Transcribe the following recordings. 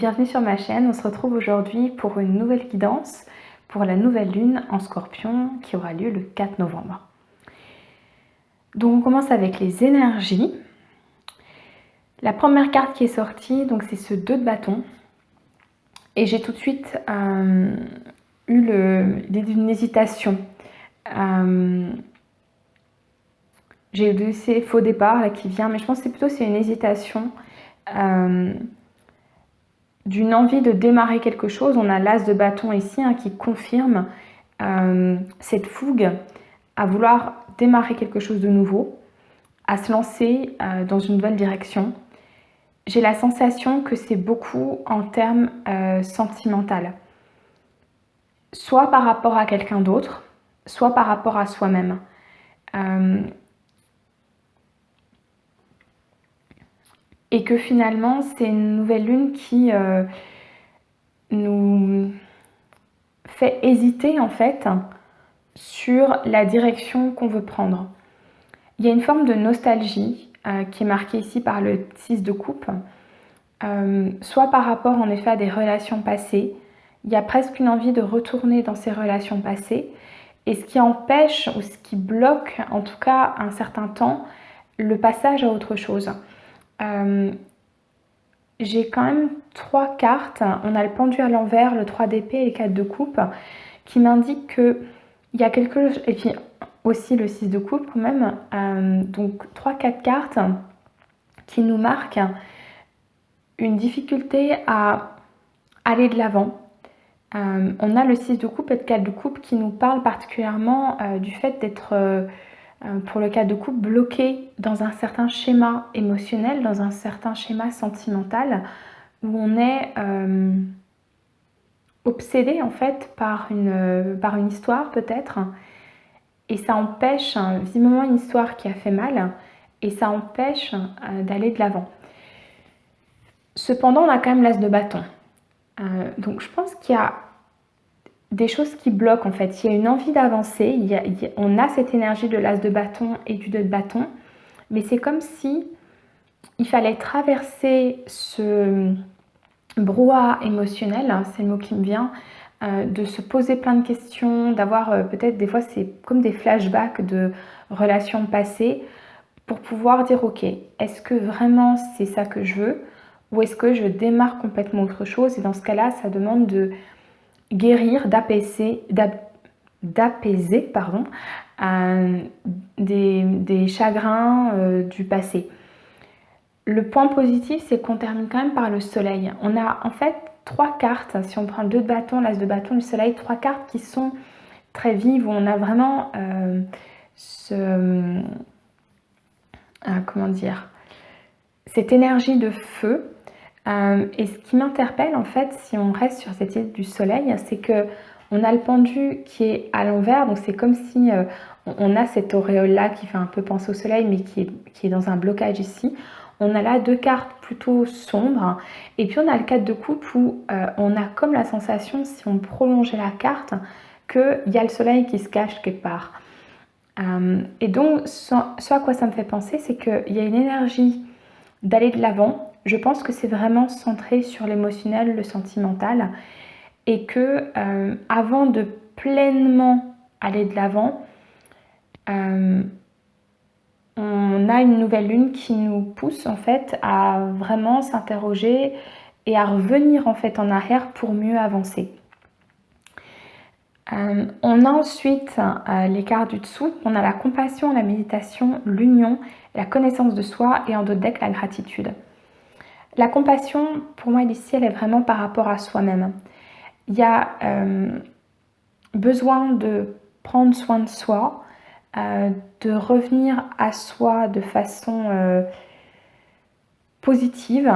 bienvenue sur ma chaîne. On se retrouve aujourd'hui pour une nouvelle guidance pour la nouvelle lune en Scorpion qui aura lieu le 4 novembre. Donc on commence avec les énergies. La première carte qui est sortie, donc c'est ce 2 de bâton. Et j'ai tout de suite eu l'idée d'une hésitation. J'ai laissé faux départ là qui vient, mais je pense que c'est une hésitation. D'une envie de démarrer quelque chose. On a l'as de bâton ici qui confirme cette fougue à vouloir démarrer quelque chose de nouveau, à se lancer dans une nouvelle direction. J'ai la sensation que c'est beaucoup en termes sentimental, soit par rapport à quelqu'un d'autre, soit par rapport à soi-même. Et que finalement, c'est une nouvelle lune qui nous fait hésiter en fait sur la direction qu'on veut prendre. Il y a une forme de nostalgie qui est marquée ici par le 6 de coupe, soit par rapport en effet à des relations passées. Il y a presque une envie de retourner dans ces relations passées, et ce qui empêche ou ce qui bloque en tout cas un certain temps le passage à autre chose. J'ai quand même 3 cartes. On a le pendu à l'envers, le 3 d'épée et le 4 de coupe qui m'indiquent qu'il y a quelque chose, et puis aussi le 6 de coupe quand même. Donc 3-4 cartes qui nous marquent une difficulté à aller de l'avant. On a le 6 de coupe et le 4 de coupe qui nous parlent particulièrement du fait d'être pour le 4 de coupe bloqué dans un certain schéma émotionnel, dans un certain schéma sentimental où on est obsédé en fait par une histoire peut-être, et ça empêche visiblement une histoire qui a fait mal, et ça empêche d'aller de l'avant. Cependant, on a quand même l'as de bâton. Donc je pense qu'il y a des choses qui bloquent en fait. Il y a une envie d'avancer, on a cette énergie de l'as de bâton et du 2 de bâton, mais c'est comme si il fallait traverser ce brouhaha émotionnel, c'est le mot qui me vient, de se poser plein de questions, d'avoir peut-être des fois c'est comme des flashbacks de relations passées pour pouvoir dire ok, est-ce que vraiment c'est ça que je veux ou est-ce que je démarre complètement autre chose, et dans ce cas-là ça demande de guérir, d'apaiser des chagrins du passé. Le point positif, c'est qu'on termine quand même par le soleil. On a en fait 3 cartes, si on prend le 2 de bâton, l'as de bâton, le soleil, 3 cartes qui sont très vives, où on a vraiment cette énergie de feu. Et ce qui m'interpelle en fait, si on reste sur cette idée du soleil, c'est que on a le pendu qui est à l'envers, donc c'est comme si on a cette auréole là qui fait un peu penser au soleil, mais qui est dans un blocage ici. On a là 2 cartes plutôt sombres, et puis on a le 4 de coupe où on a comme la sensation, si on prolongeait la carte, qu'il y a le soleil qui se cache quelque part. Et donc ce à quoi ça me fait penser, c'est qu'il y a une énergie d'aller de l'avant. Je pense que c'est vraiment centré sur l'émotionnel, le sentimental, et que avant de pleinement aller de l'avant, on a une nouvelle lune qui nous pousse en fait à vraiment s'interroger et à revenir en fait en arrière pour mieux avancer. On a ensuite les cartes du dessous. On a la compassion, la méditation, l'union, la connaissance de soi, et en dos de deck la gratitude. La compassion, pour moi ici, elle est vraiment par rapport à soi-même. Il y a besoin de prendre soin de soi, de revenir à soi de façon positive,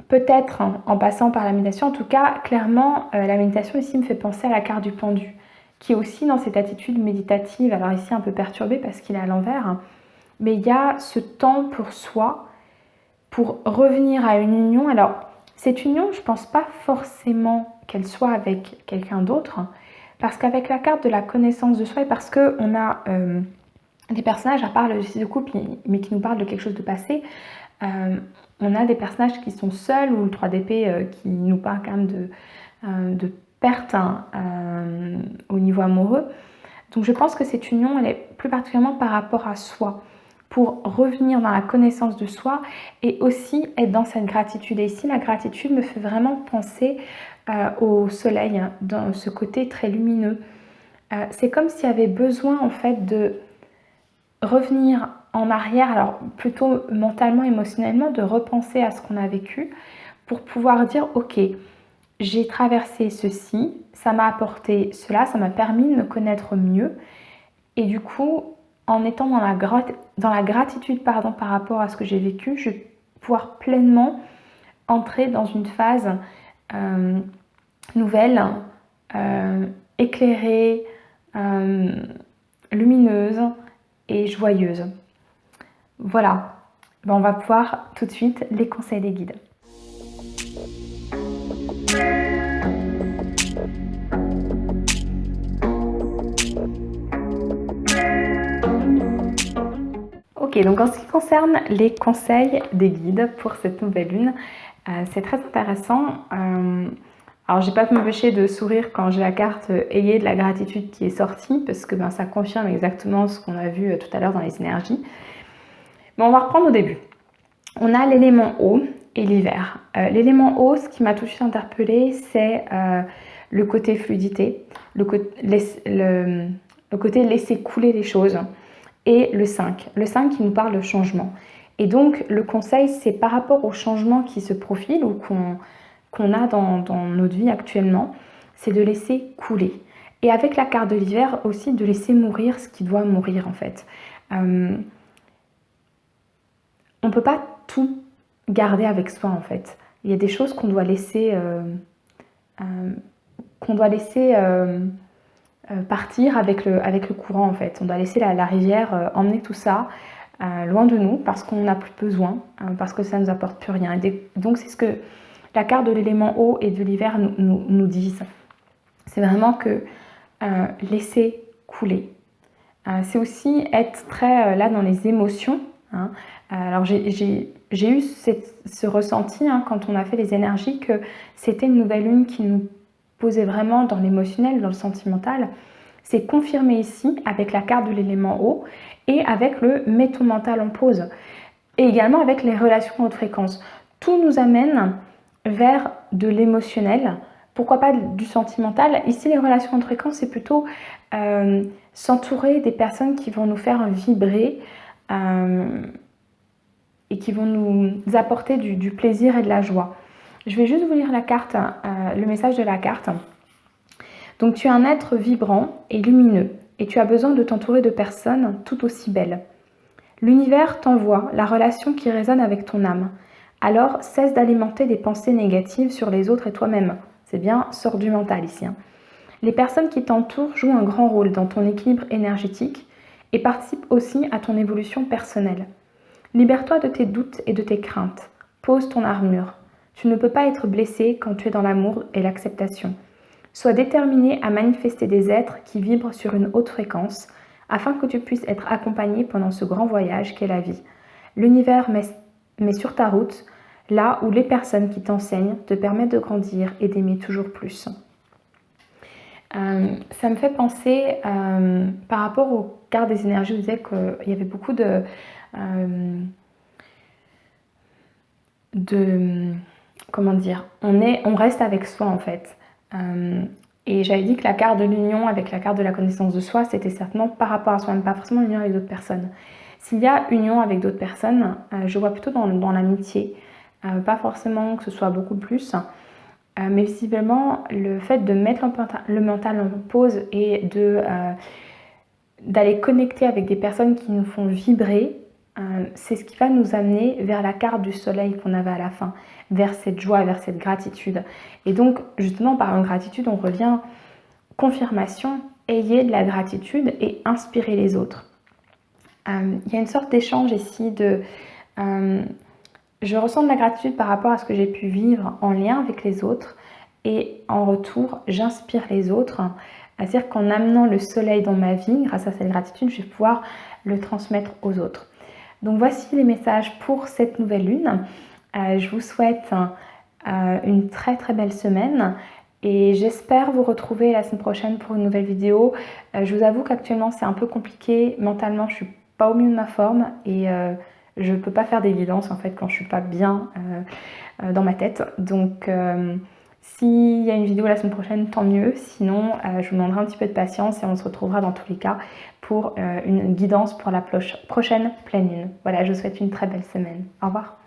peut-être en passant par la méditation. En tout cas, clairement, la méditation ici me fait penser à la carte du pendu, qui est aussi dans cette attitude méditative, alors ici un peu perturbée parce qu'il est à l'envers, mais il y a ce temps pour soi, pour revenir à une union. Alors, cette union, je ne pense pas forcément qu'elle soit avec quelqu'un d'autre, parce qu'avec la carte de la connaissance de soi, et parce qu'on a des personnages, à part le 6 de coupe, mais qui nous parlent de quelque chose de passé, on a des personnages qui sont seuls ou le 3 d'épée qui nous parle quand même de perte au niveau amoureux. Donc je pense que cette union, elle est plus particulièrement par rapport à soi, pour revenir dans la connaissance de soi et aussi être dans cette gratitude. Et ici, la gratitude me fait vraiment penser au soleil, dans ce côté très lumineux. C'est comme s'il y avait besoin en fait de revenir en arrière, alors plutôt mentalement, émotionnellement, de repenser à ce qu'on a vécu pour pouvoir dire ok, j'ai traversé ceci, ça m'a apporté cela, ça m'a permis de me connaître mieux et du coup en étant dans la gratitude par rapport à ce que j'ai vécu, je vais pouvoir pleinement entrer dans une phase nouvelle, éclairée, lumineuse et joyeuse. Voilà, on va voir tout de suite les conseils des guides. Ok, donc en ce qui concerne les conseils des guides pour cette nouvelle lune, c'est très intéressant. Alors, j'ai pas pu m'empêcher de sourire quand j'ai la carte Ayez de la gratitude qui est sortie, parce que ça confirme exactement ce qu'on a vu tout à l'heure dans les énergies. Mais on va reprendre au début. On a l'élément eau et l'hiver. L'élément eau, ce qui m'a tout de suite interpellée, c'est le côté fluidité, le côté laisser couler les choses, et le 5. Le 5 qui nous parle de changement. Et donc, le conseil, c'est par rapport au changement qui se profile ou qu'on a dans notre vie actuellement, c'est de laisser couler. Et avec la carte de l'hiver aussi, de laisser mourir ce qui doit mourir en fait. On ne peut pas tout garder avec soi en fait. Il y a des choses qu'on doit laisser, partir avec le courant en fait. On doit laisser la rivière emmener tout ça loin de nous parce qu'on n'a plus besoin, parce que ça ne nous apporte plus rien. Et donc c'est ce que la carte de l'élément eau et de l'hiver nous disent. C'est vraiment que laisser couler. C'est aussi être très là dans les émotions. Hein. Alors j'ai eu ce ressenti quand on a fait les énergies que c'était une nouvelle lune qui nous posait vraiment dans l'émotionnel, dans le sentimental. C'est confirmé ici avec la carte de l'élément eau et avec le mets ton mental en pause. Et également avec les relations haute fréquence. Tout nous amène vers de l'émotionnel, pourquoi pas du sentimental. Ici, les relations haute fréquence, c'est plutôt s'entourer des personnes qui vont nous faire vibrer et qui vont nous apporter du plaisir et de la joie. Je vais juste vous lire la carte, le message de la carte. Donc, tu es un être vibrant et lumineux et tu as besoin de t'entourer de personnes tout aussi belles. L'univers t'envoie la relation qui résonne avec ton âme. Alors, cesse d'alimenter des pensées négatives sur les autres et toi-même. C'est bien, sors du mental ici. Les personnes qui t'entourent jouent un grand rôle dans ton équilibre énergétique et participent aussi à ton évolution personnelle. Libère-toi de tes doutes et de tes craintes. Pose ton armure. Tu ne peux pas être blessé quand tu es dans l'amour et l'acceptation. Sois déterminé à manifester des êtres qui vibrent sur une haute fréquence afin que tu puisses être accompagné pendant ce grand voyage qu'est la vie. L'univers met sur ta route là où les personnes qui t'enseignent te permettent de grandir et d'aimer toujours plus. Ça me fait penser par rapport aux cartes des énergies, je disais qu'il y avait beaucoup de comment dire, on reste avec soi en fait. Et j'avais dit que la carte de l'union avec la carte de la connaissance de soi, c'était certainement par rapport à soi-même, pas forcément l'union avec d'autres personnes. S'il y a union avec d'autres personnes, je vois plutôt dans l'amitié, pas forcément que ce soit beaucoup plus, mais visiblement le fait de mettre le mental en pause et d'aller connecter avec des personnes qui nous font vibrer, c'est ce qui va nous amener vers la carte du soleil qu'on avait à la fin, vers cette joie, vers cette gratitude. Et donc, justement, par une gratitude, on revient confirmation, ayez de la gratitude et inspirez les autres. Il y a une sorte d'échange ici je ressens de la gratitude par rapport à ce que j'ai pu vivre en lien avec les autres et en retour, j'inspire les autres. C'est-à-dire qu'en amenant le soleil dans ma vie, grâce à cette gratitude, je vais pouvoir le transmettre aux autres. Donc voici les messages pour cette nouvelle lune. Je vous souhaite une très très belle semaine et j'espère vous retrouver la semaine prochaine pour une nouvelle vidéo. Je vous avoue qu'actuellement c'est un peu compliqué, mentalement je suis pas au mieux de ma forme et je peux pas faire des guidances en fait quand je suis pas bien dans ma tête. Donc s'il y a une vidéo la semaine prochaine, tant mieux. Sinon, je vous demanderai un petit peu de patience et on se retrouvera dans tous les cas pour une guidance pour la prochaine pleine lune. Voilà, je vous souhaite une très belle semaine. Au revoir.